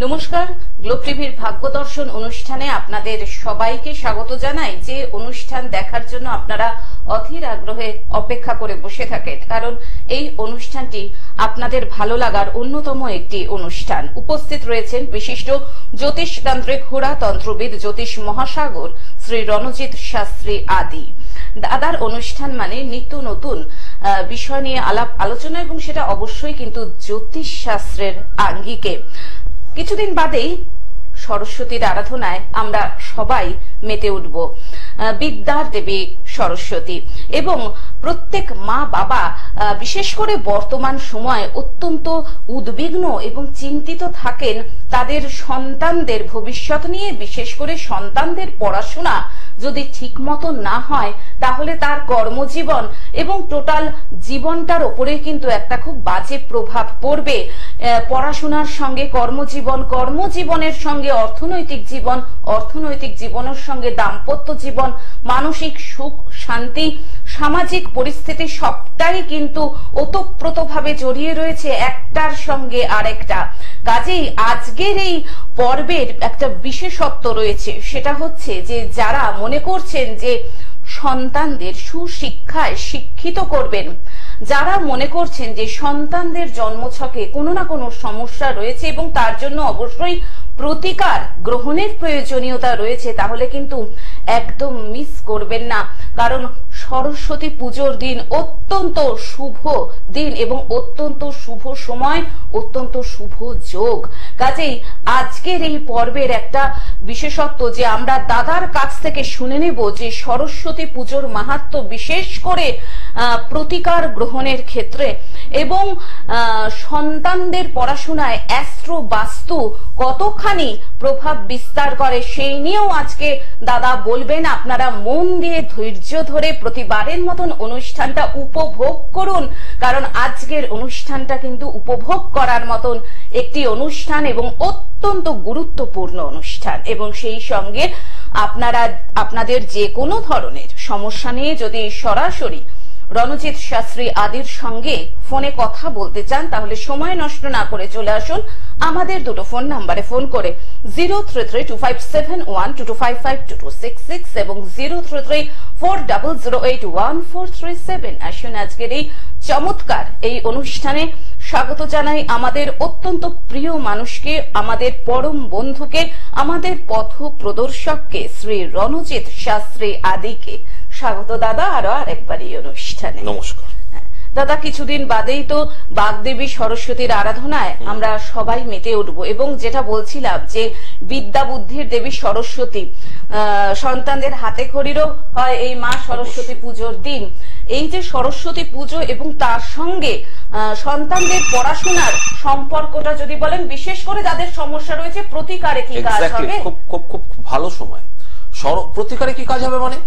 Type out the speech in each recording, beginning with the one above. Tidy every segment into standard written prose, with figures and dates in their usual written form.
নমস্কার, গ্লোব টিভির ভাগ্য দর্শন অনুষ্ঠানে আপনাদের সবাইকে স্বাগত জানাই। যে অনুষ্ঠান দেখার জন্য আপনারা অধীর আগ্রহে অপেক্ষা করে বসে থাকেন, কারণ এই অনুষ্ঠানটি আপনাদের ভালো লাগার অন্যতম একটি অনুষ্ঠান। উপস্থিত রয়েছেন বিশিষ্ট জ্যোতিষতান্ত্রিক হোরাতন্ত্রবিদ জ্যোতিষ মহাসাগর শ্রী রণজিৎ শাস্ত্রী আদি। দাদার অনুষ্ঠান মানে নিত্য নতুন বিষয় নিয়ে আলাপ আলোচনা, এবং সেটা অবশ্যই কিন্তু জ্যোতিষ শাস্ত্রের আঙ্গিকে। কিছুদিন বাদেই সরস্বতীর আরাধনায় আমরা সবাই মেতে উঠব। বিদ্যার দেবী সরস্বতী, এবং প্রত্যেক মা বাবা বিশেষ করে বর্তমান সময়ে অত্যন্ত উদ্বিগ্ন এবং চিন্তিত থাকেন তাদের সন্তানদের ভবিষ্যৎ নিয়ে। বিশেষ করে সন্তানদের পড়াশোনা যদি ঠিক মতো না হয় তাহলে তার কর্মজীবন এবং টোটাল জীবনটার ওপরে কিন্তু একটা খুব বাজে প্রভাব পড়বে। পড়াশোনার সঙ্গে কর্মজীবন, কর্মজীবনের সঙ্গে অর্থনৈতিক জীবন, অর্থনৈতিক জীবনের সঙ্গে দাম্পত্য জীবন, মানসিক সুখ শান্তি, সামাজিক পরিস্থিতি সবটাই কিন্তু ওতপ্রোতভাবে জড়িয়ে রয়েছে একটার সঙ্গে আরেকটা। কাজেই আজকের এই পর্বের একটা বিশেষত্ব রয়েছে, সেটা হচ্ছে যে যারা মনে করছেন যে সন্তানদের সুশিক্ষায় শিক্ষিত করবেন, যারা মনে করছেন যে সন্তানদের জন্মছকে কোনো না কোনো সমস্যা রয়েছে এবং তার জন্য অবশ্যই প্রতিকার গ্রহণের প্রয়োজনীয়তা রয়েছে, তাহলে কিন্তু একদম মিস করবেন না। কারণ সরস্বতী পুজোর দিন অত্যন্ত শুভ দিন এবং অত্যন্ত শুভ সময়, অত্যন্ত শুভ যোগ। কাজেই আজকের এই পর্বের একটা বিশেষত্ব যে আমরা দাদার কাছ থেকে শুনে নেব যে সরস্বতী পুজোর মাহাত্ম্য, বিশেষ করে প্রতিকার গ্রহণের ক্ষেত্রে এবং সন্তানদের পড়াশোনায় অ্যাস্ট্রো বাস্তু কতখানি প্রভাব বিস্তার করে সেই নিয়েও আজকে দাদা বলবেন। আপনারা মন দিয়ে ধৈর্য ধরে প্রতিবারের মতন অনুষ্ঠানটা উপভোগ করুন, কারণ আজকের অনুষ্ঠানটা কিন্তু উপভোগ করার মতন একটি অনুষ্ঠান এবং অত্যন্ত গুরুত্বপূর্ণ অনুষ্ঠান। এবং সেই সঙ্গে আপনারা আপনাদের যে কোনো ধরনের সমস্যা নিয়ে যদি সরাসরি রণজিৎ শাস্ত্রী আদির সঙ্গে ফোনে কথা বলতে চান, তাহলে সময় নষ্ট না করে চলে আসুন আমাদের দুটো ফোন নাম্বারে ফোন করে 03325712255266 এবং 033400814337। আসুন আজকের এই চমৎকার এই অনুষ্ঠানে স্বাগত জানাই আমাদের অত্যন্ত প্রিয় মানুষকে, আমাদের পরম বন্ধুকে, আমাদের পথ প্রদর্শককে, শ্রী রণজিৎ শাস্ত্রী আদিকে। স্বাগত দাদা আরো আরেকবার এই অনুষ্ঠানে। নমস্কার দাদা, কিছুদিন বাদেই তো বাগদেবী সরস্বতীর আরাধনায় আমরা সবাই মেতে উঠবো, এবং যেটা বলছিলাম যে বিদ্যা বুদ্ধির দেবী সরস্বতী, সন্তানদের হাতে খড়িরও হয় এই মা সরস্বতী পুজোর দিন। এই যে সরস্বতী পুজো এবং তার সঙ্গে সন্তানদের পড়াশোনার সম্পর্কটা যদি বলেন, বিশেষ করে যাদের সমস্যা রয়েছে, প্রতিকারে কি কাজ হবে? খুব ভালো সময়। প্রতিকারে কি কাজ হবে মানে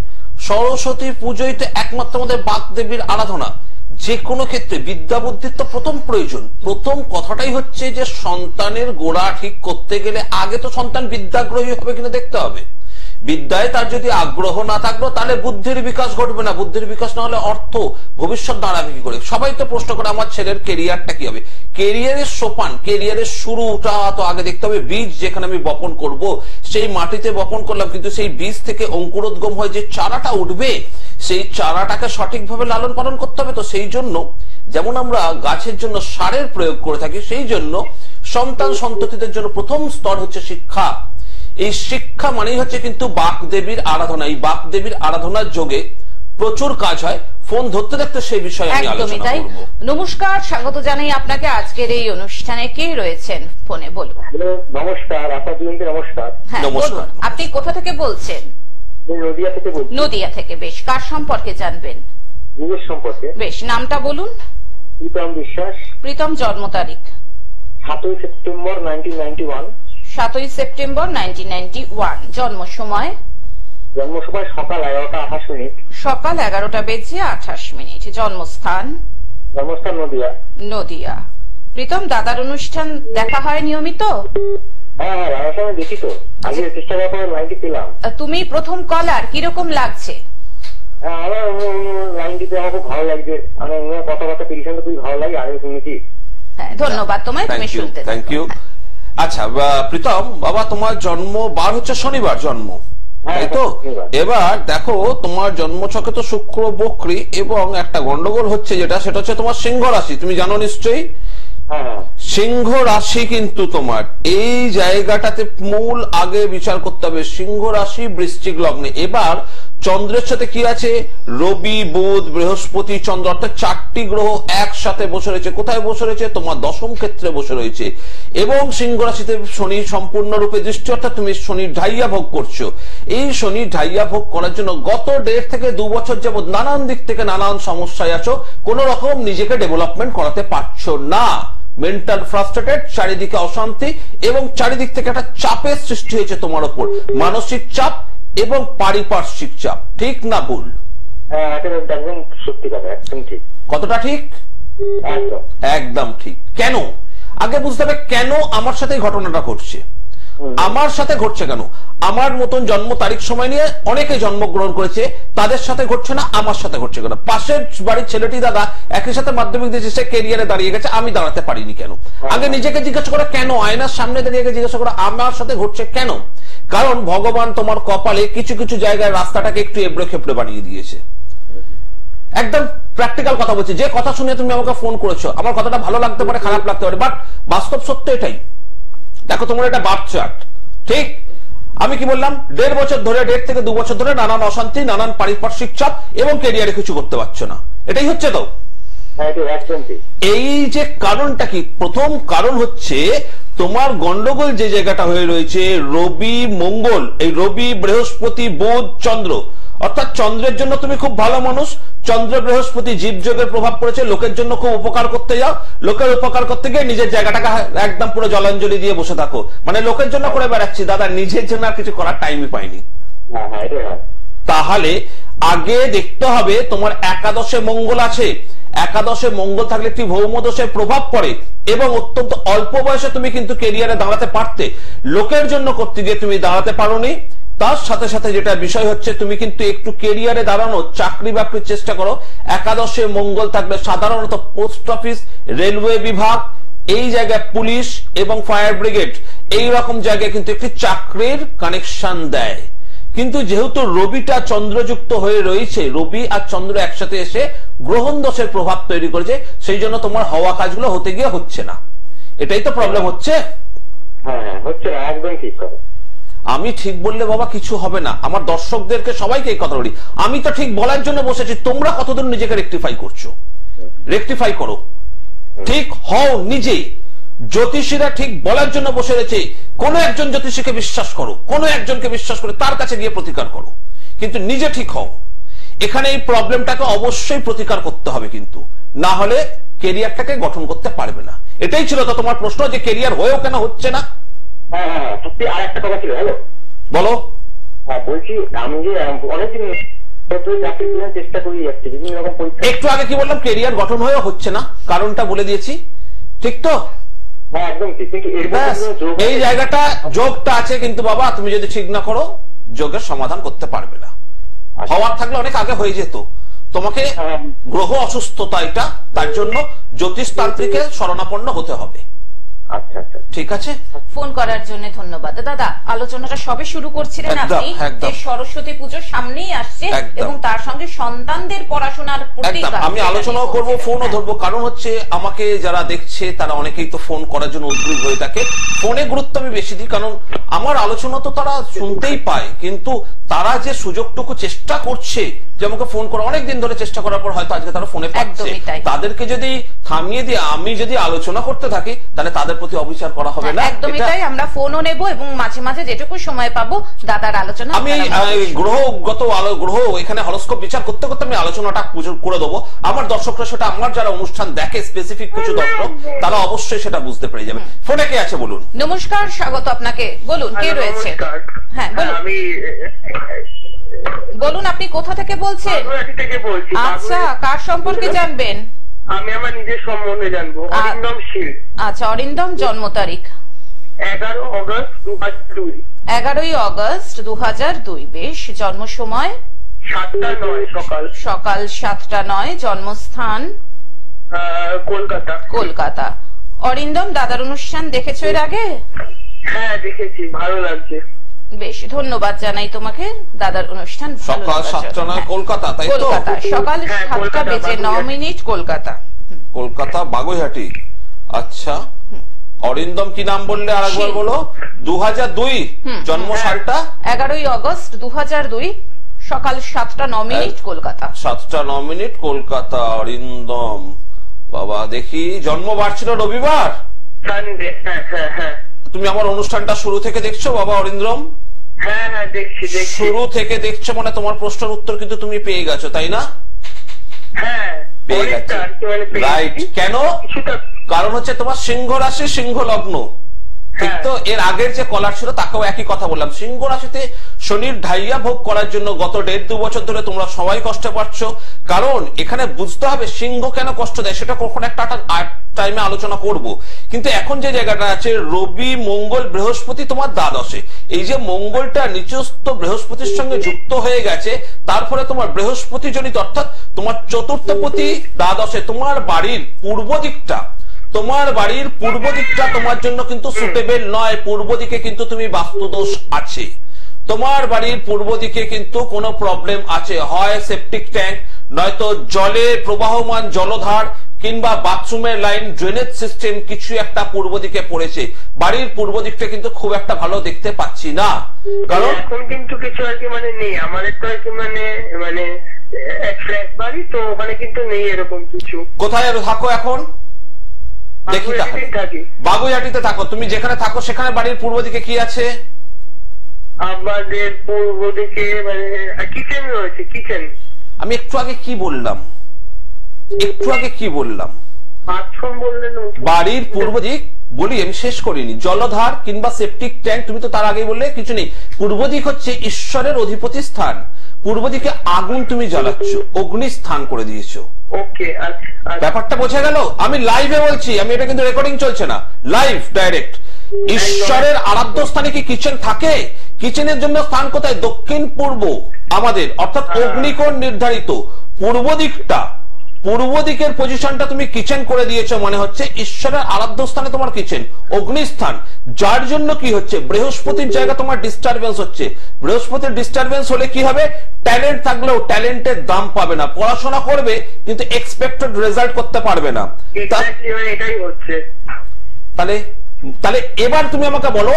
সরস্বতী পুজোই তো একমাত্র আমাদের বাগদেবীর আরাধনা। যে কোনো ক্ষেত্রে বিদ্যা বুদ্ধির তো প্রথম প্রয়োজন। প্রথম কথাটাই হচ্ছে যে সন্তানের গোড়া ঠিক করতে গেলে আগে তো সন্তান বিদ্যাগ্রহী হবে কিনা দেখতে হবে। বিদ্যায় তার যদি আগ্রহ না থাকলো তাহলে বুদ্ধির বিকাশ ঘটবে না। বুদ্ধির বিকাশ না হলে অর্থ ভবিষ্যৎ দাঁড়াবে কি করে? সবাই তো প্রশ্ন করে আমার ছেলের কেরিয়ারটা কি হবে। কেরিয়ারের সোপান, কেরিয়ারের শুরুটা তো আগে দেখতে হবে। বীজ যেখানে আমি বপন করব সেই মাটিতে বপন করলাম, কিন্তু সেই বীজ থেকে অঙ্কুরোদ্গম হয়ে যে চারাটা উঠবে সেই চারাটাকে সঠিকভাবে লালন পালন করতে হবে। তো সেই জন্য যেমন আমরা গাছের জন্য সারের প্রয়োগ করে থাকি, সেই জন্য সন্তান সন্ততিদের জন্য প্রথম স্তর হচ্ছে শিক্ষা। এই শিক্ষা মানেই হচ্ছে কিন্তু বাগদেবীর আরাধনা। এই বাগদেবীর আরাধনার যোগে প্রচুর কাজ হয়। ফোন ধরতে দেখতে সেই বিষয়ে আমি আলোচনা করব। নমস্কার, স্বাগত জানাই আপনাকে আজকের এই অনুষ্ঠানে। কে রয়েছেন ফোনে বলুন? নমস্কার আপনাকে। নমস্কার। নমস্কার। আপনি কোথা থেকে বলছেন? নদিয়া থেকে বলছি। নদিয়া থেকে। বেশ, কার সম্পর্কে জানবেন? নিজের সম্পর্কে। বেশ, নামটা বলুন। প্রীতম বিশ্বাস। প্রীতম, জন্ম তারিখ? 7ই সেপ্টেম্বর 1991। 7ই সেপ্টেম্বর 1991। জন্ম সময়? জন্ম সময় সকাল 11টা 28 মিনিট। সকাল 11টা বেজে 28 মিনিট। জন্মস্থান? জন্মস্থান নদিয়া। নদিয়া। প্রীতম, দাদার অনুষ্ঠান দেখা হয় নিয়মিত? হ্যাঁ, দাদার সময় দেখি তো। আগে চেষ্টা করার লাইনটি পেলাম। তুমি প্রথম কলার, কিরকম লাগছে? হ্যাঁ, আমার লাইনটিতে আমার খুব ভালো লাগছে। আমার কথাবার্তা পেরিয়েছেন, খুবই ভালো লাগে। আগে শুনেছি। হ্যাঁ, ধন্যবাদ তোমায়, তুমি শুনতে। Thank you. আচ্ছা প্রীতম বাবা, তোমার জন্ম বার হচ্ছে শনিবার জন্ম, তাই তো? এবার দেখো তোমার জন্মছকে তো শুক্র বক্রী এবং একটা গন্ডগোল হচ্ছে, সেটা হচ্ছে তোমার সিংহ রাশি, তুমি জানো নিশ্চয়ই। সিংহ রাশি কিন্তু তোমার এই জায়গাটাতে মূল আগে বিচার করতে হবে, সিংহ রাশি বৃশ্চিক লগ্নে। এবার চন্দ্রের সাথে কি আছে? রবি, বুধ, বৃহস্পতি, চন্দ্র, অর্থাৎ 4টি গ্রহ একসাথে বসে রয়েছে। কোথায় বসে রয়েছে? তোমার দশম ক্ষেত্রে বসে রয়েছে। এবং সিংহ রাশিতে শনি সম্পূর্ণরূপে দৃষ্টি, অর্থাৎ তুমি শনির ঢাইয়া ভোগ করছো। এই শনির ঢাইয়া ভোগ করার জন্য গত 1.5 থেকে 2 বছর যাবত নানান দিক থেকে নানান সমস্যায় আছো, কোন রকম নিজেকে ডেভেলপমেন্ট করাতে পারছো না। মেন্টাল ফ্রাস্ট্রেটেড, চারিদিকে অশান্তি এবং চারিদিক থেকে একটা চাপের সৃষ্টি হয়েছে তোমার উপর, মানসিক চাপ এবং পারিপার্শ্বিক চাপ। ঠিক না ভুল? একদম সত্যি কথা, একদম ঠিক। কতটা ঠিক? একদম ঠিক। কেন? আগে বুঝতে হবে কেন আমার সাথে এই ঘটনাটা ঘটছে। আমার সাথে ঘটছে কেন? আমার মতন জন্ম তারিখ সময় নিয়ে অনেকে জন্মগ্রহণ করেছে, তাদের সাথে ঘটছে না, আমার সাথে ঘটছে কেন? পাশের বাড়ির ছেলেটি দাদা একই সাথে মাধ্যমিক দিয়েছে, সে ক্যারিয়ারে দাঁড়িয়ে গেছে, আমি দাঁড়াতে পারিনি কেন? আগে নিজেকে জিজ্ঞাসা করো কেন, আয়নার সামনে দাঁড়িয়ে জিজ্ঞাসা করো আমার সাথে ঘটছে কেন। কারণ ভগবান তোমার কপালে কিছু কিছু জায়গায় রাস্তাটাকে একটু এবড়ে খেপড়ে বানিয়ে দিয়েছে। একদম প্র্যাকটিক্যাল কথা বলছি, যে কথা শুনে তুমি আমাকে ফোন করেছো, আমার কথাটা ভালো লাগতে পারে, খারাপ লাগতে পারে, বাট বাস্তব সত্য এটাই। দেখো তোমার এটা বার্থ চার্ট, ঠিক? আমি কি বললাম? 1.5 বছর ধরে, 1.5 থেকে 2 বছর ধরে নানান অশান্তি, নানান পারিপার্শ্বিক চাপ এবং ক্যারিয়ারে কিছু করতে পারছো না, এটাই হচ্ছে তো? এই যে কারণটা কি? প্রথম কারণ হচ্ছে তোমার গন্ডগোল যে জায়গাটা হয়ে রয়েছে রবি মঙ্গল, এই রবি বৃহস্পতি বুধ চন্দ্র, অর্থাৎ চন্দ্রের জন্য তুমি খুব ভালো মানুষ, চন্দ্র বৃহস্পতি জীবযোগের প্রভাব পড়েছে, লোকের জন্য খুব উপকার করতে যাও, লোকের উপকার করতে গিয়ে নিজের জায়গাটাকে একদম পুরো জলাঞ্জলি দিয়ে বসে থাকো, মানে লোকের জন্য করে বেড়াচ্ছি দাদা, নিজের জন্য আর কিছু করার টাইমই পাইনি। তাহলে আগে দেখতে হবে তোমার একাদশে মঙ্গল আছে, একাদশে মঙ্গল থাকলে একটি ভৌম দোষের প্রভাব পড়ে এবং অত্যন্ত অল্প বয়সে তুমি কিন্তু ক্যারিয়ারে দাঁড়াতে পারতে, লোকের জন্য করতে গিয়ে তুমি দাঁড়াতে পারোনি। তার সাথে সাথে যেটা বিষয় হচ্ছে তুমি কিন্তু একটু ক্যারিয়ারে দাঁড়ানো, চাকরি বাকরির চেষ্টা করো। একাদশে মঙ্গল থাকলে সাধারণত পোস্ট অফিস, রেলওয়ে বিভাগ, এই জায়গায় পুলিশ এবং ফায়ার ব্রিগেড, এই রকম জায়গায় কিন্তু একটি চাকরির কানেকশন দেয়। কিন্তু যেহেতু রবিটা চন্দ্রযুক্ত হয়ে রয়েছে, রবি আর চন্দ্র একসাথে এসে গ্রহণ দোষের প্রভাব তৈরি করেছে, সেই জন্য তোমার হওয়া কাজগুলো হতে গিয়ে হচ্ছে না। এটাই তো প্রবলেম হচ্ছে। হচ্ছে না, একদম ঠিক কথা। আমি ঠিক বললে বাবা কিছু হবে না, আমার দর্শকদেরকে সবাইকে এই কথা বলি, আমি তো ঠিক বলার জন্য বসেছি, তোমরা কতদিন নিজেকে রেকটিফাই করছো? রেকটিফাই করো, ঠিক হও নিজে। জ্যোতিষীরা ঠিক বলার জন্য বসে রয়েছে, কোন একজন জ্যোতিষীকে বিশ্বাস করো, কোন একজনকে বিশ্বাস করে তার কাছে গিয়ে প্রতিকার করো, কিন্তু নিজে ঠিক হও। এখানে এই প্রবলেমটাকে অবশ্যই প্রতিকার করতে হবে, কিন্তু না হলে ক্যারিয়ারটাকে গঠন করতে পারবে না। এটাই ছিল তো তোমার প্রশ্ন, যে ক্যারিয়ার হয়েও কেন হচ্ছে না? আর একটা কথা ছিল। হ্যালো, বলো। বলছি আমি যে অনেকদিন চেষ্টা করি যাচ্ছি, বিভিন্ন রকম পরীক্ষা। একটু আগে কি বললাম? ক্যারিয়ার গঠন হয়েও হচ্ছে না, কারণটা বলে দিয়েছি, ঠিক তো? একদম ঠিক। কিন্তু এই জায়গাটা যোগটা আছে, কিন্তু বাবা তুমি যদি ঠিক না করো যোগের সমাধান করতে পারবে না। হওয়ার থাকলে অনেক আগে হয়ে যেত। তোমাকে গ্রহ অসুস্থতা এটা, তার জন্য জ্যোতিষ তান্ত্রিকের শরণাপন্ন হতে হবে। আচ্ছা আচ্ছা, ঠিক আছে। ফোন করার জন্য ধন্যবাদ। দাদা, আলোচনাটা সবে শুরু করছিলেন আপনি যে সরস্বতী পুজো সামনেই আসছে এবং তার সঙ্গে সন্তানদের পড়াশোনার প্রতি আমি আলোচনাও করব, ফোনও ধরবো। কারণ হচ্ছে আমাকে যারা দেখছে তারা অনেকেই তো ফোন করার জন্য উদ্গ্রীব হয়ে থাকে। ফোনে গুরুত্ব আমি বেশি দিই, কারণ আমার আলোচনা তো তারা শুনতেই পায়, কিন্তু তারা যে সুযোগটুকু চেষ্টা করছে যে আমাকে ফোন করা, অনেকদিন ধরে চেষ্টা করার পর হয়তো আজকে তারা ফোনে পাচ্ছে, তাদেরকে যদি থামিয়ে দিয়ে আমি যদি আলোচনা করতে থাকি তাহলে তাদের প্রতি অবিচার করা হবে না। একদমই তাই। আমরা ফোনও নেব এবং মাঝে মাঝে যেটুকু সময় পাবো দাদার আলোচনা আমি গ্রহগত গ্রহ এখানে হরস্কোপ বিচার করতে করতে আমি আলোচনাটা করে দেবো। আমার দর্শকরা সেটা, আমার যারা অনুষ্ঠান দেখে স্পেসিফিক কিছু দর্শক, তারা অবশ্যই সেটা বুঝতে পেরে যাবে। ফোনে কে আছে বলুন? নমস্কার, স্বাগত আপনাকে। বলুন কে রয়েছে? হ্যাঁ বলুন। বলুন আপনি কোথা থেকে বলছেন? আচ্ছা, কার সম্পর্কে জানবেন? আমি আমার নিজের সম্বন্ধে জানবো। অরিন্দম শীল। আচ্ছা, অরিন্দম জন্ম তারিখ 11 অগস্ট 2002। 11ই অগস্ট 2002। বেশ। জন্ম সময় 7টা 9 সকাল। সকাল 7টা 9। জন্মস্থান কলকাতা। কলকাতা। অরিন্দম, দাদার অনুষ্ঠান দেখেছো এর আগে? হ্যাঁ দেখেছি, ভালো লাগছে। বেশ, ধন্যবাদ জানাই তোমাকে দাদার অনুষ্ঠান সকাল 7টা নয় কলকাতা, তাই তো? কলকাতা সকাল 7টা বেজে 9 মিনিট কলকাতা। কলকাতা বাগুইহাটি। আচ্ছা, অরিন্দম কি নাম বললে আরেকবার বলো? 2002 জন্ম সালটা? 11ই আগস্ট 2002 সকাল 7টা 9 মিনিট কলকাতা। 7টা 9 মিনিট কলকাতা। অরিন্দম বাবা, দেখি জন্মবার ছিল রবিবার। সানডে। হ্যাঁ। তুমি আমার অনুষ্ঠানটা শুরু থেকে দেখছো বাবা অরিন্দম? হ্যাঁ দেখছি। শুরু থেকে দেখছো মানে তোমার প্রশ্নের উত্তর কিন্তু তুমি পেয়ে গেছো, তাই না? হ্যাঁ পেয়ে গেছো, রাইট। কেন? কারণ হচ্ছে তোমার সিংহ রাশি, সিংহ লগ্ন, ঠিক তো? এর আগের যে কলার ছিল তাকেও একই কথা বললাম। সিংহ রাশিতে শনির ঢাইয়া ভোগ করার জন্য গত 1.5-2 বছর ধরে তোমরা সবাই কষ্ট পাচ্ছ। কারণ এখানে বুঝতে হবে সিংহ কেন কষ্ট দেয়, সেটা কখন একটা টাইমে আলোচনা করব। কিন্তু এখন যে জায়গাটা আছে, রবি মঙ্গল বৃহস্পতি তোমার দ্বাদশে, এই যে মঙ্গলটা নিচস্থ বৃহস্পতির সঙ্গে যুক্ত হয়ে গেছে, তারপরে তোমার বৃহস্পতি জনিত অর্থাৎ তোমার চতুর্থপতি দ্বাদশে, তোমার বাড়ির পূর্ব দিকটা, তোমার জন্য কিন্তু সুটেবল নয়। পূর্ব দিকে কিন্তু তুমি বাস্তুদোষ আছে, তোমার বাড়ির পূর্ব দিকে কিন্তু কোনো প্রবলেম আছে, হয় সেপটিক ট্যাঙ্ক, নয়তো জলে প্রবাহমান জলধার, কিংবা বাথরুমের লাইন, ড্রেনেজ সিস্টেম কিছু একটা পূর্ব দিকে পড়েছে। বাড়ির পূর্ব দিকটা কিন্তু খুব একটা ভালো দেখতে পাচ্ছি না। কারণ এখন কিন্তু কিছু আর কি মানে নেই আমাদের, তো আর কি মানে ফ্ল্যাট বাড়ি, তো ওখানে কিন্তু নেই এরকম কিছু। কোথায় থাকো এখন? দেখি তাহলে। বাগুইহাটিতে থাকো। তুমি যেখানে থাকো সেখানে বাড়ির পূর্ব দিকে কি আছে? আমাদের পূর্ব দিকে মানে কিচেন রয়েছে। কিচেন আমি একটু আগে কি বললাম? বাথরুম বললেন? বাড়ির পূর্ব দিক বলি, আমি শেষ করিনি। জলধার কিংবা সেপটিক ট্যাঙ্ক, তুমি তো তার আগেই বললে কিছু নেই। পূর্ব দিক হচ্ছে ঈশ্বরের অধিপতি স্থান। পূর্ব দিকে আগুন তুমি জ্বালাচ্ছ, অগ্নি স্থান করে দিয়েছো। ওকে, ব্যাপারটা বোঝা গেল? আমি লাইভে বলছি, আমি এটা কিন্তু রেকর্ডিং চলছে না, লাইভ ডাইরেক্ট। ঈশ্বরের আরাধ্য স্থানে কি কিচেন থাকে? কিচেনের জন্য স্থান কোথায়? দক্ষিণ পূর্ব আমাদের, অর্থাৎ অগ্নিকোণ নির্ধারিত পূর্ব দিকটা, পূর্ব দিকের পজিশনটা তুমি কিচেন করে দিয়েছো, মানে হচ্ছে ঈশ্বরের আরাধ্য স্থানে তোমার কিচেন, অগ্নিস্থান। যার জন্য কি হচ্ছে, বৃহস্পতির জায়গা তোমার ডিস্টারবেন্স হচ্ছে। বৃহস্পতির ডিস্টারবেন্স হলে কি হবে? ট্যালেন্ট থাকলেও ট্যালেন্টের দাম পাবে না। পড়াশোনা করবে কিন্তু এক্সপেক্টেড রেজাল্ট করতে পারবে না। এটাই হচ্ছে। তাহলে এবার তুমি আমাকে বলো,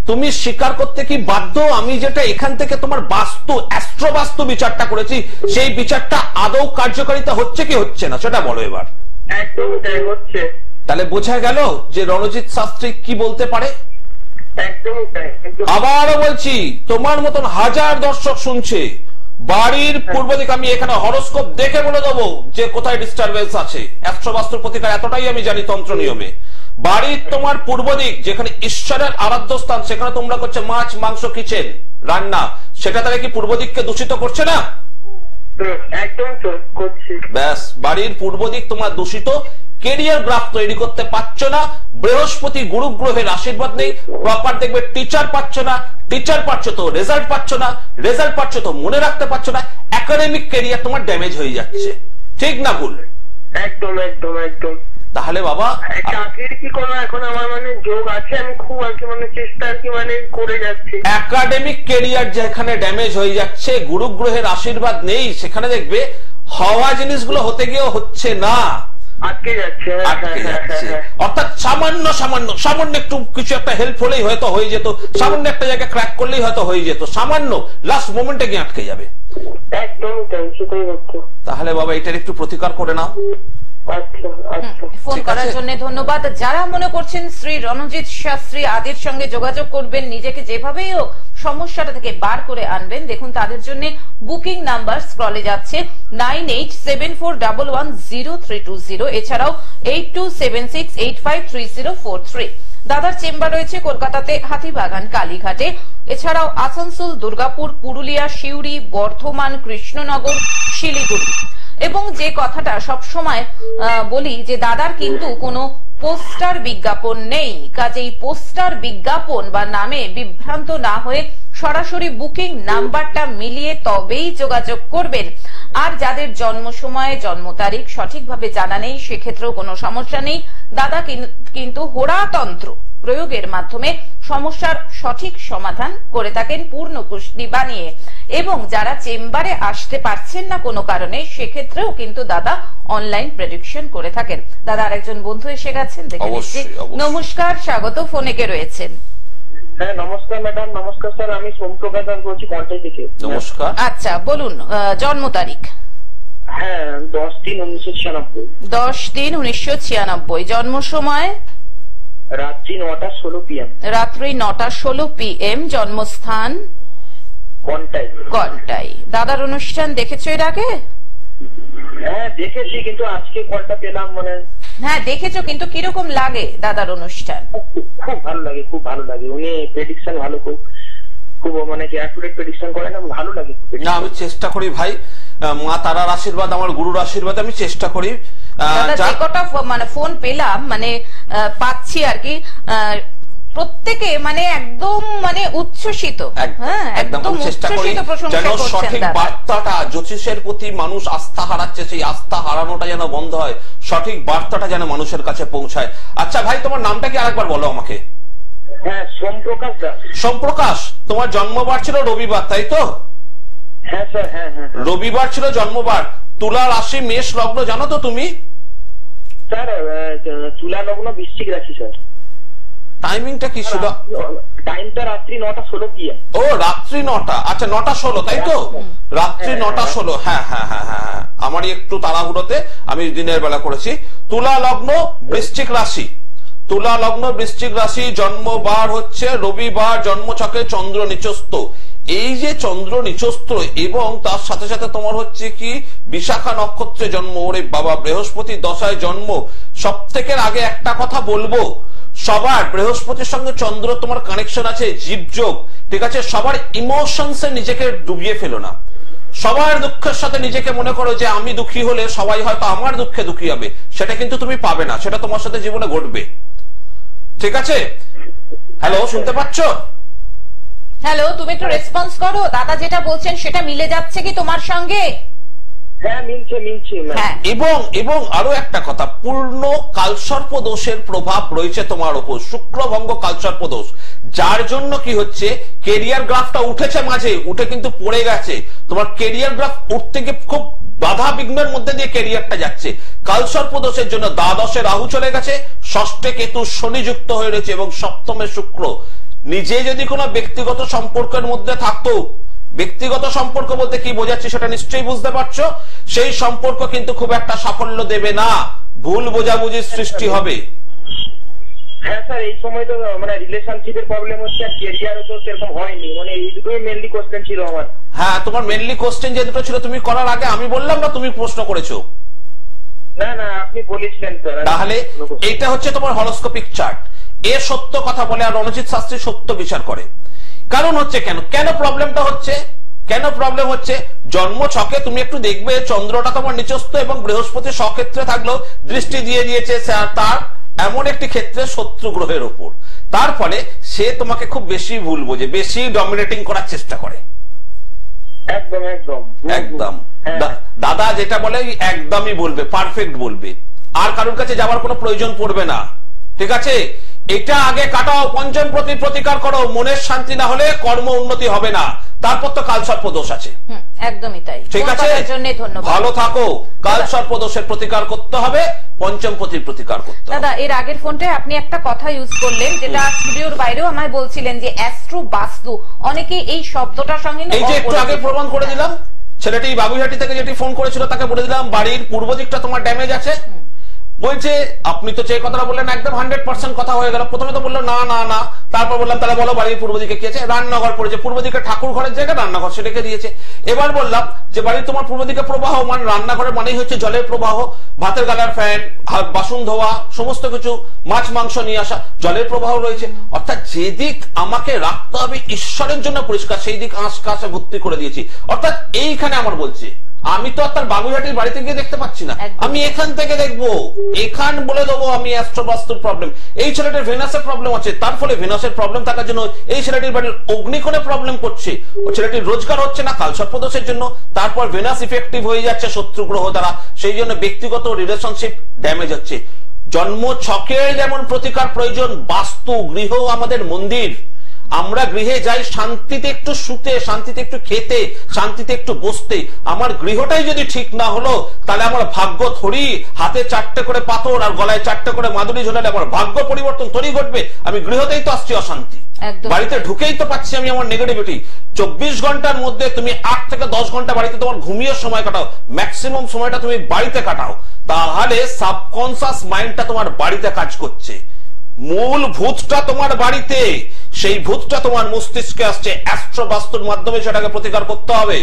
তুমি স্বীকার করতে কি বাধ্য আমি যেটা এখান থেকে তোমার বাস্তু, অ্যাস্ট্রো বাস্তু বিচারটা করেছি, সেই বিচারটা আদৌ কার্যকারিতা হচ্ছে কি হচ্ছে না সেটা বলো এবার। একদম তাই হচ্ছে। তাহলে বোঝা গেল যে রণজিৎ শাস্ত্রী কি বলতে পারে। আবারও বলছি, তোমার মতন হাজার দর্শক শুনছে। বাড়ির পূর্ব দিকে আমি এখানে হরোস্কোপ দেখে বলে দেবো যে কোথায় ডিস্টারবেন্স আছে। অ্যাস্ট্রো বাস্তুর প্রতিকার এতটাই আমি জানি তন্ত্র নিয়মে। বাড়ির তোমার পূর্ব দিক যেখানে ঈশ্বরের আরাধ্য স্থান, সেখানে তোমরা করছে মাছ মাংস কিচেন রান্না, সেটা তাহলে কি পূর্ব দিককে দূষিত করছে না? একদম করছে। ব্যাস, বাড়ির পূর্ব দিক তোমার দূষিত, কেরিয়ার গ্রাফ তৈরি করতে পারছো না, বৃহস্পতি গুরু গ্রহের আশীর্বাদ নেই, প্রপার দেখবে টিচার পাচ্ছ না, টিচার পাচ্ছ তো রেজাল্ট পাচ্ছ না, রেজাল্ট পাচ্ছ তো মনে রাখতে পারছো না, একাডেমিক কেরিয়ার তোমার ড্যামেজ হয়ে যাচ্ছে। ঠিক না ভুল? একদম একদম একদম। তাহলে বাবা চাকরির কি কোনো এখন আমার মানে যোগ আছে? আমি খুব আর কি মানে চেষ্টা আর কি মানে করে যাচ্ছি। একাডেমিক কেরিয়ার যেখানে ড্যামেজ হয়ে যাচ্ছে, গুরু গ্রহের আশীর্বাদ নেই, সেখানে দেখবে হওয়া জিনিসগুলো হতে গিয়েও হচ্ছে না, আটকে যাচ্ছে। অর্থাৎ সামান্য একটু কিছু একটা হেল্প হলেই হয়তো হয়ে যেত, সামান্য একটা জায়গা ক্র্যাক করলেই হয়তো হয়ে যেত, সামান্য লাস্ট মোমেন্টে গিয়ে আটকে যাবে। একদমই তাই, সেটাই হচ্ছে। তাহলে বাবা এটার একটু প্রতিকার করে নাও। ফোন করার জন্য ধন্যবাদ। যারা মনে করছেন শ্রী রণজিৎ শাস্ত্রী আদির সঙ্গে যোগাযোগ করবেন, নিজেকে যেভাবেই হোক সমস্যাটা থেকে বার করে আনবেন, দেখুন তাদের জন্য বুকিং নাম্বার স্ক্রলে যাচ্ছে 9874110320, এছাড়াও 8276853043। দাদার চেম্বার রয়েছে কলকাতাতে হাতিবাগান, কালীঘাটে, এছাড়াও আসানসোল, দুর্গাপুর, পুরুলিয়া, সিউড়ি, বর্ধমান, কৃষ্ণনগর, শিলিগুড়ি। এবং যে কথাটা সবসময় বলি যে দাদার কিন্তু কোনো পোস্টার বিজ্ঞাপন নেই, কাজেই পোস্টার বিজ্ঞাপন বা নামে বিভ্রান্ত না হয়ে সরাসরি বুকিং নাম্বারটা মিলিয়ে তবেই যোগাযোগ করবেন। আর যাদের জন্ম সময়, জন্ম তারিখ সঠিকভাবে জানা নেই, সেক্ষেত্রেও কোনো সমস্যা নেই। দাদা কিন্তু হোরাতন্ত্র প্রয়োগের মাধ্যমে সমস্যার সঠিক সমাধান করে থাকেন পূর্ণ কুষ্টি বানিয়ে। এবং যারা চেম্বারে আসতে পারছেন না কোনো কারণে, সেক্ষেত্রেও কিন্তু দাদা অনলাইন প্রেডিকশন করে থাকেন। দাদা আরেকজন বন্ধু এসে গেছেন, দেখে নিচ্ছি। নমস্কার, স্বাগত, ফোনে কে রয়েছেন? হ্যাঁ নমস্কার ম্যাডাম। নমস্কার স্যার, আমি সোমপ্রকাশ দাস বলছি কন্টাই থেকে। নমস্কার। আচ্ছা বলুন, জন্ম তারিখ? হ্যাঁ 10/3/1996। 10/3/1996। জন্ম সময়? রাত্রি 9:16 PM। রাত্রি 9:16 PM। জন্মস্থান? কন্টাই। কন্টাই। দাদার অনুষ্ঠান দেখেছো এর আগে? হ্যাঁ দেখেছি, কিন্তু আজকে কলটা পেলাম। মানে হ্যাঁ দেখেছো, কিন্তু কিরকম লাগে দাদার অনুষ্ঠান? খুব ভালো লাগে, খুব ভালো লাগে। উনি প্রেডিকশন ভালো, খুব খুব মানে কি অ্যাকুরেট প্রেডিকশন করেন, ভালো লাগে। না আমি চেষ্টা করি ভাই, মা তারার আশীর্বাদ, আমার গুরুর আশীর্বাদ, আমি চেষ্টা করি। যে কটা মানে ফোন পেলাম, মানে পাচ্ছি আর কি, প্রত্যেকে মানে একদম মানে উচ্ছ্বসিত। হ্যাঁ একদম উচ্ছ্বসিত প্রশংসা করছেন। সঠিক বার্তাটা জ্যোতিষের প্রতি মানুষ আস্থা হারাচ্ছে, সেই আস্থা হারানোটা যেন বন্ধ হয়, সঠিক বার্তাটা যেন মানুষের কাছে পৌঁছায়। আচ্ছা ভাই, তোমার নামটা কি আরেকবার বলো আমাকে? হ্যাঁ সোমপ্রকাশ দাস। সোমপ্রকাশ, তোমার জন্মবার ছিল রবিবার, তাই তো? হ্যাঁ স্যার। হ্যাঁ হ্যাঁ রবিবার ছিল জন্মবার। তুলা রাশি, মেষ লগ্ন, জানো তো তুমি? স্যার তুলা লগ্ন, বৃশ্চিক রাশি স্যার। টাইমিংটা কি ছিল? টাইমটা রাত্রি 9:16 PM। ও রাত্রি 9টা, আচ্ছা 9:16 তাই তো? রাত্রি 9:16। হ্যাঁ হ্যাঁ হ্যাঁ হ্যাঁ, আমারই একটু তাড়াহুড়োতে আমি দিনের বেলা করেছি। তুলা লগ্ন, বৃশ্চিক রাশি। তুলা লগ্ন, বৃশ্চিক রাশি, জন্মবার হচ্ছে রবিবার, জন্মছকে চন্দ্র নিচস্থ। এই যে চন্দ্র নিচস্থ এবং তার সাথে সাথে তোমার হচ্ছে কি বিশাখা নক্ষত্রে জন্ম। ওরে বাবা, বৃহস্পতি দশায় জন্ম। সব থেকে আগে একটা কথা বলবো, সবার বৃহস্পতির সঙ্গে চন্দ্র তোমার কানেকশন আছে, জীবযোগ, ঠিক আছে? সবার ইমোশনসে নিজেকে ডুবিয়ে ফেলো না। সবার দুঃখের সাথে নিজেকে মনে করো যে আমি দুঃখী হলে সবাই হয়তো আমার দুঃখে দুঃখী হবে, সেটা কিন্তু তুমি পাবে না, সেটা তোমার সাথে জীবনে ঘটবে, ঠিক আছে? হ্যালো, শুনতে পাচ্ছ? হ্যালো, তুমি একটু রেসপন্স করো। দাদা যেটা বলছেন সেটা মিলে যাচ্ছে কি তোমার সঙ্গে? হ্যাঁ মিলছে। এবং আরো একটা কথা, পূর্ণ কালসর্প দোষের প্রভাব রয়েছে তোমার উপর, শুক্রভঙ্গ কালসর্প দোষ, যার জন্য কি হচ্ছে কেরিয়ার গ্রাফটা উঠেছে, মাঝে উঠে কিন্তু পড়ে গেছে। তোমার কেরিয়ার গ্রাফ উঠতে গিয়ে খুব বাধা বিঘ্নের মধ্যে দিয়ে কেরিয়ারটা যাচ্ছে। কালসর্প দোষের জন্য দ্বাদশে রাহু চলে গেছে, ষষ্ঠে কেতু শনি যুক্ত হয়ে রয়েছে এবং সপ্তমে শুক্র। নিজে যদি কোনো ব্যক্তিগত সম্পর্কের মধ্যে থাকতো, ব্যক্তিগত সম্পর্ক বলতে কি বোঝাচ্ছি সেটা নিশ্চয়ই বুঝতে পারছো, সেই সম্পর্ক কিন্তু খুব একটা সাফল্য দেবে না, ভুল বোঝাবুঝির সৃষ্টি হবে। হ্যাঁ স্যার, এই সময় তো মানে রিলেশনশিপের প্রবলেম হচ্ছে, আর ক্যারিয়ারও তো সেরকম হয়নি। মানে এই দুটোই মেইনলি কোশ্চেন ছিল আমার। হ্যাঁ, তোমার মেইনলি কোশ্চেন যে দুটো ছিল, তুমি করার আগে আমি বললাম না তুমি প্রশ্ন করেছো? না না, আপনি বলেছিলেন স্যার। তাহলে এটা হচ্ছে তোমার হরোস্কোপিক চার্ট। এ সত্য কথা বলে আর রণজিৎ শাস্ত্রী সত্য বিচার করে। কারণ হচ্ছে কেন প্রবলেমটা হচ্ছে, কেন প্রবলেম হচ্ছে, জন্ম ছকে তুমি একটু দেখবে চন্দ্রটা তোমার নিচস্থ এবং বৃহস্পতি স্বক্ষেত্রে থাকলেও দৃষ্টি দিয়ে দিয়েছে তার এমন একটি ক্ষেত্রে শত্রু গ্রহের উপর। তার ফলে সে তোমাকে খুব বেশি ভুল বোঝে, বেশি ডমিনেটিং করার চেষ্টা করে। একদম একদম একদম দাদা যেটা বলে একদমই বলবে, পারফেক্ট বলবে, আর কারোর কাছে যাওয়ার কোনো প্রয়োজন পড়বে না, ঠিক আছে? এটা আগে কাটাও, পঞ্চম প্রতিকার করো, মনের শান্তি না হলে কর্ম উন্নতি হবে না, তারপর তো কালসর্প দোষ আছে। একদমই তাই, ঠিক আছে? ভালো থাকো। কালসর্প দোষের প্রতিকার করতে হবে, পঞ্চম প্রতিকার করতে হবে। দাদা এর আগের ফোনটায় আপনি একটা কথা ইউজ করলেন, যেটা স্টুডিওর বাইরেও আমায় বলছিলেন যে অ্যাস্ট্রো বাস্তু, অনেকে এই শব্দটার সঙ্গে এই যে একটু আগে প্রমাণ করে দিলাম, ছেলেটি বাবুঘাটি থেকে যেটি ফোন করেছিল তাকে বলে দিলাম বাড়ির পূর্ব দিকটা তোমার ড্যামেজ আছে। বলছে আপনি তো যে কথাটা বললেন একদম 100% কথা হয়ে গেল। প্রথমে তো বললো না না না, তারপর বললাম তাহলে বলো বাড়ির পূর্ব দিকে কি আছে, রান্নাঘর পড়েছে, পূর্ব দিকে ঠাকুর ঘরের জায়গায় রান্নাঘর সে রেখে দিয়েছে। এবার বললাম যে বাড়ির তোমার পূর্ব দিকে প্রবাহ, মানে রান্নাঘরের মানেই হচ্ছে জলের প্রবাহ, ভাতের গালার ফ্যান, বাসন ধোয়া, সমস্ত কিছু, মাছ মাংস নিয়ে আসা, জলের প্রবাহ রয়েছে। অর্থাৎ যেদিক আমাকে রাখতে হবে ঈশ্বরের জন্য পরিষ্কার, সেই দিক আঁশকাশে ভর্তি করে দিয়েছি। অর্থাৎ এইখানে আমার বলছে আমি তো আর তার বাবুঘাটির বাড়িতে গিয়ে দেখতে পাচ্ছি না, আমি এখান থেকে দেখবো, এখান বলে দেবো আমি অ্যাস্ট্রোবাস্তুর প্রবলেম। এই ছেলেটির ভেনাসের প্রবলেম আছে, তার ফলে ভেনাসের প্রবলেম থাকার জন্য এই ছেলেটির বাড়ির অগ্নিকোণে প্রবলেম করছে, ও ছেলেটির রোজগার হচ্ছে না কালসর্প দোষের জন্য, তারপর ভেনাস ইফেক্টিভ হয়ে যাচ্ছে শত্রু গ্রহ দ্বারা, সেই জন্য ব্যক্তিগত রিলেশনশিপ ড্যামেজ হচ্ছে। জন্ম ছকের যেমন প্রতিকার প্রয়োজন, বাস্তু গৃহ আমাদের মন্দির। আমরা গৃহে যাই শান্তিতে একটু শুতে, শান্তিতে একটু খেতে, শান্তিতে একটু বসতে। আমার গৃহটাই যদি ঠিক না হলো, তাহলে আমার ভাগ্য থরি হাতে 4টে করে পাথর আর গলায় 4টে করে মাদুরি ঝোলালে আমার ভাগ্য পরিবর্তন থরি ঘটবে? আমি গৃহতেই তো আসছি অশান্তি, বাড়িতে ঢুকেই তো পাচ্ছি আমি আমার নেগেটিভিটি। 24 ঘন্টার মধ্যে তুমি 8 থেকে 10 ঘন্টা বাড়িতে তোমার ঘুমিয়ে সময় কাটাও, ম্যাক্সিমাম সময়টা তুমি বাড়িতে কাটাও, তাহলে সাবকনসিয়াস মাইন্ডটা তোমার বাড়িতে কাজ করছে। মূল ভূতটা তোমার বাড়িতে, সেই ভূতটা তোমার মস্তিষ্কে আসছে। অ্যাস্ট্রো বাস্তুর মাধ্যমে সেটাকে প্রতিকার করতে হবে।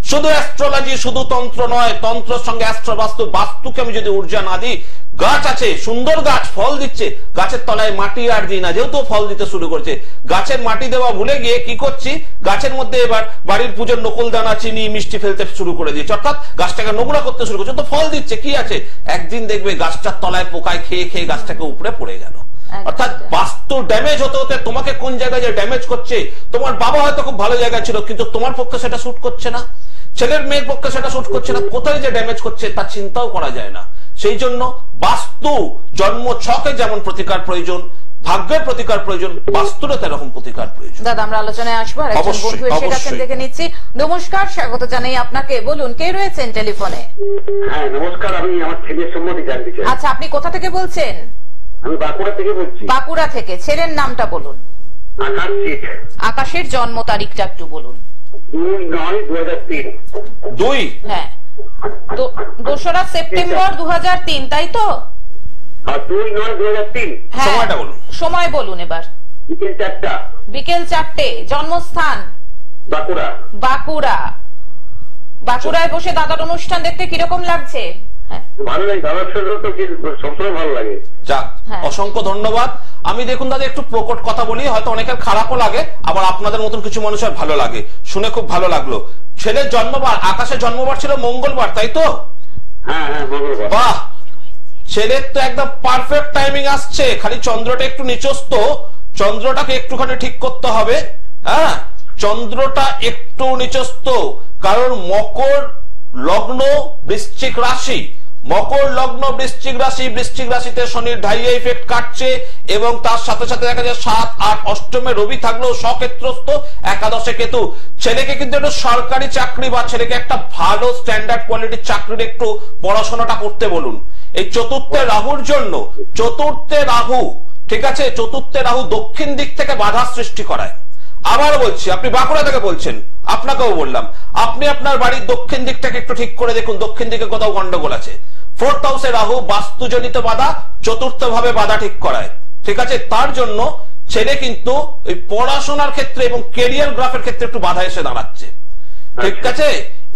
শুধু অ্যাস্ট্রোলজি, শুধু তন্ত্র নয়, তন্ত্রের সঙ্গে অ্যাস্ট্রো বাস্তু, বাস্তুকে আমি যদি ঊর্জা না দিই, গাছ আছে সুন্দর গাছ ফল দিচ্ছে, গাছের তলায় মাটি আর দিই না, যেহেতু ফল দিতে শুরু করছে। গাছের মাটি দেওয়া ভুলে গিয়ে কি করছি, গাছের মধ্যে এবার বাড়ির পুজোর নকল দানা, চিনি, মিষ্টি ফেলতে শুরু করে দিয়েছে, অর্থাৎ গাছটাকে নোংরা করতে শুরু করছে। তো ফল দিচ্ছে, কি আছে? একদিন দেখবে গাছটার তলায় পোকায় খেয়ে খেয়ে গাছটাকে উপরে পড়ে গেল। অর্থাৎ বাস্তু ড্যামেজ হতে হতে তোমাকে কোন জায়গায় যে ড্যামেজ করছে, তোমার বাবা হয়তো খুব ভালো জায়গায় ছিল, কিন্তু তোমার পক্ষে সেটা শুট করছে না, ছেলের মেয়ের পক্ষে সেটা শুট করছে না, কোথায় যে ড্যামেজ করছে তার চিন্তাও করা যায় না। সেই জন্য বাস্তু জন্ম ছকে যেমন প্রতিকার প্রয়োজন, ভাগ্যের প্রতিকার প্রয়োজন, বাস্তুরও এরকম প্রতিকার প্রয়োজন। দাদা আমরা আলোচনায় আসবো, আর একজন বন্ধু এসে গেছেন, দেখে নিচ্ছি। নমস্কার, স্বাগত জানাই আপনাকে। বলুন, কে রয়েছেন টেলিফোনে? হ্যাঁ নমস্কার, আমি আমার ছেলের সম্বন্ধে জানতে চাই। আচ্ছা, আপনি কোথা থেকে বলছেন? আমি বাঁকুড়া থেকে বলছি। বাঁকুড়া থেকে। ছেলের নামটা বলুন। আকাশ শীত। আকাশের জন্ম তারিখটা একটু বলুন। 2/9/2003। 2? হ্যাঁ, 2রা সেপ্টেম্বর 2003, তাই তো? 2/9/2003। সময়টা বলুন। সময় বলুন এবার। বিকেল 4টা। বিকেল 4টে। জন্মস্থান? বাঁকুড়া। বাঁকুড়া। বাঁকুড়ায় বসে দাদার অনুষ্ঠান দেখতে কিরকম লাগছে? ভালো লাগে, দাদার সাথে তো সবসময় ভালো লাগে। যাক, অসংখ্য ধন্যবাদ। আমি দেখুন দাদা একটু প্রকট কথা বলি, হয়তো অনেকের খারাপও লাগে, আবার আপনাদের মতন কিছু মানুষের ভালো লাগে, শুনে খুব ভালো লাগলো। ছেলের জন্মবার, আকাশের জন্মবার ছিল মঙ্গলবার, তাই তো? হ্যাঁ হ্যাঁ মঙ্গলবার। বাহ, ছেলের তো একদম পারফেক্ট টাইমিং আসছে, খালি চন্দ্রটা একটু নিচস্ত, চন্দ্রটাকে একটুখানি ঠিক করতে হবে। হ্যাঁ, চন্দ্রটা একটু নিচস্ত, কারণ মকর লগ্ন বৃশ্চিক রাশি, মকর লগ্ন বৃশ্চিক রাশি, বৃশ্চিক রাশিতে শনির ঢাইয়া ইফেক্ট কাটছে, এবং তার সাথে সাথে দেখা যায় 7, 8, অষ্টমে রবি থাকলেও স্বক্ষেত্রস্থ, একাদশে কেতু। ছেলেকে কিন্তু একটু সরকারি চাকরি বা ছেলেকে একটা ভালো স্ট্যান্ডার্ড কোয়ালিটির চাকরির একটু পড়াশোনাটা করতে বলুন। এই চতুর্থে রাহুর জন্য, চতুর্থে রাহু, ঠিক আছে, চতুর্থে রাহু দক্ষিণ দিক থেকে বাধা সৃষ্টি করায়। আবার বলছি, আপনি বাঁকুড়া থেকে বলছেন, আপনাকেও বললাম, আপনি আপনার বাড়ির দক্ষিণ দিকটাকে একটু ঠিক করে দেখুন, দক্ষিণ দিকে কোথাও গন্ডগোল আছে। 4th হাউসে রাহু বাস্তুজনিত বাধা, চতুর্থ ভাবে বাধা ঠিক করায়, ঠিক আছে। তার জন্য ছেলে কিন্তু ওই পড়াশোনার ক্ষেত্রে এবং ক্যারিয়ার গ্রাফের ক্ষেত্রে একটু বাধা এসে দাঁড়াচ্ছে, ঠিক আছে।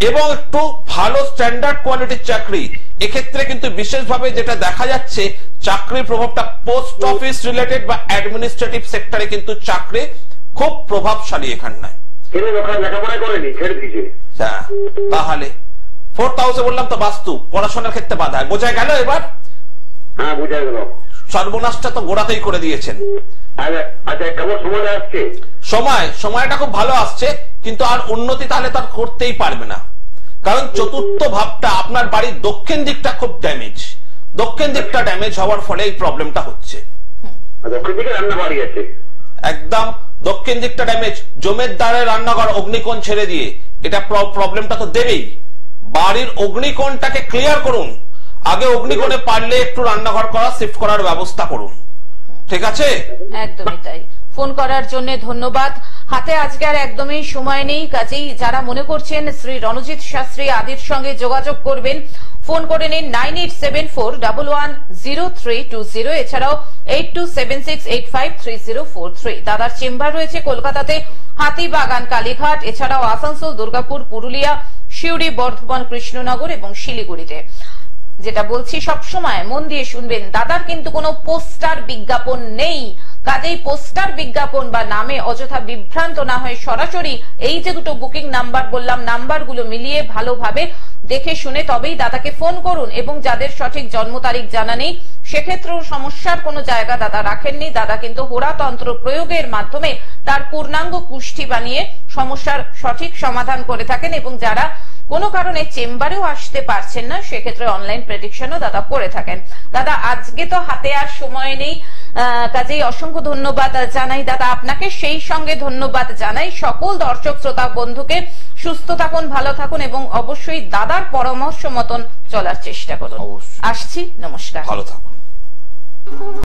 এবং একটু ভালো স্ট্যান্ডার্ড কোয়ালিটির চাকরি, এক্ষেত্রে কিন্তু বিশেষভাবে যেটা দেখা যাচ্ছে, চাকরির প্রভাবটা পোস্ট অফিস রিলেটেড বা অ্যাডমিনিস্ট্রেটিভ সেক্টরে কিন্তু চাকরি খুব প্রভাবশালী এখানটায়। লেখাপড়া করেনি, ছেড়ে দিয়েছে। তাহলে 4th হাউসে বললাম তো বাস্তু, পড়াশোনার ক্ষেত্রে বাধা, বোঝা গেল এবার? হ্যাঁ বোঝা গেল। সর্বনাশটা তো গোড়াতেই করে দিয়েছেন। আচ্ছা, কেমন সময় আসছে? সময়টা খুব ভালো আসছে, কিন্তু আর উন্নতি তাহলে তার করতেই পারবে না, কারণ চতুর্থ ভাবটা আপনার বাড়ির দক্ষিণ দিকটা খুব ড্যামেজ, দক্ষিণ দিকটা ড্যামেজ হওয়ার ফলে এই প্রবলেমটা হচ্ছে। দক্ষিণ দিকে রান্না বাড়ি আছে, একদম দক্ষিণ দিকটা ড্যামেজ, জমের দ্বারে রান্নাঘর, অগ্নিকোণ ছেড়ে দিয়ে এটা প্রবলেমটা তো দেবেই। বাড়ির অগ্নিকোণটাকে ক্লিয়ার করুন, আগে অগ্নিকোণে পারলে একটু রান্নাঘর করা, শিফট করার ব্যবস্থা করুন, ঠিক আছে? একদমই তাই। ফোন করার জন্য ধন্যবাদ। হাতে আজকে আর একদমই সময় নেই, কাজেই যারা মনে করছেন শ্রী রণজিৎ শাস্ত্রী আদির সঙ্গে যোগাযোগ করবেন, ফোন করে নিন 9874110320, এছাড়াও 8276853043। দাদার চেম্বার রয়েছে কলকাতাতে হাতিবাগান, কালীঘাট, এছাড়াও আসানসোল, দুর্গাপুর, পুরুলিয়া, সিউড়ি, বর্ধমান, কৃষ্ণনগর এবং শিলিগুড়িতে। যেটা বলছি সবসময় মন দিয়ে শুনবেন, দাদার কিন্তু কোনো পোস্টার বিজ্ঞাপন নেই, কাজেই পোস্টার বিজ্ঞাপন বা নামে অযথা বিভ্রান্ত না হয়ে সরাসরি এই যে দুটো বুকিং নাম্বার বললাম, নাম্বারগুলো মিলিয়ে ভালোভাবে দেখে শুনে তবেই দাদাকে ফোন করুন। এবং যাদের সঠিক জন্ম তারিখ জানা নেই, সেক্ষেত্রেও সমস্যার কোনো জায়গা দাদা রাখেননি। দাদা কিন্তু হোরাতন্ত্র প্রয়োগের মাধ্যমে তার পূর্ণাঙ্গ কুষ্ঠি বানিয়ে সমস্যার সঠিক সমাধান করে থাকেন। এবং যারা কোনো কারণে চেম্বারেও আসতে পারছেন না, সেক্ষেত্রে অনলাইন প্রেডিকশনও দাদা করে থাকেন। দাদা আজকে তো হাতে আর সময় নেই, কাজেই অসংখ্য ধন্যবাদ জানাই দাদা আপনাকে, সেই সঙ্গে ধন্যবাদ জানাই সকল দর্শক শ্রোতা বন্ধুকে। সুস্থ থাকুন, ভালো থাকুন এবং অবশ্যই দাদার পরামর্শ মতন চলার চেষ্টা করুন। আসছি, নমস্কার, ভালো থাকুন।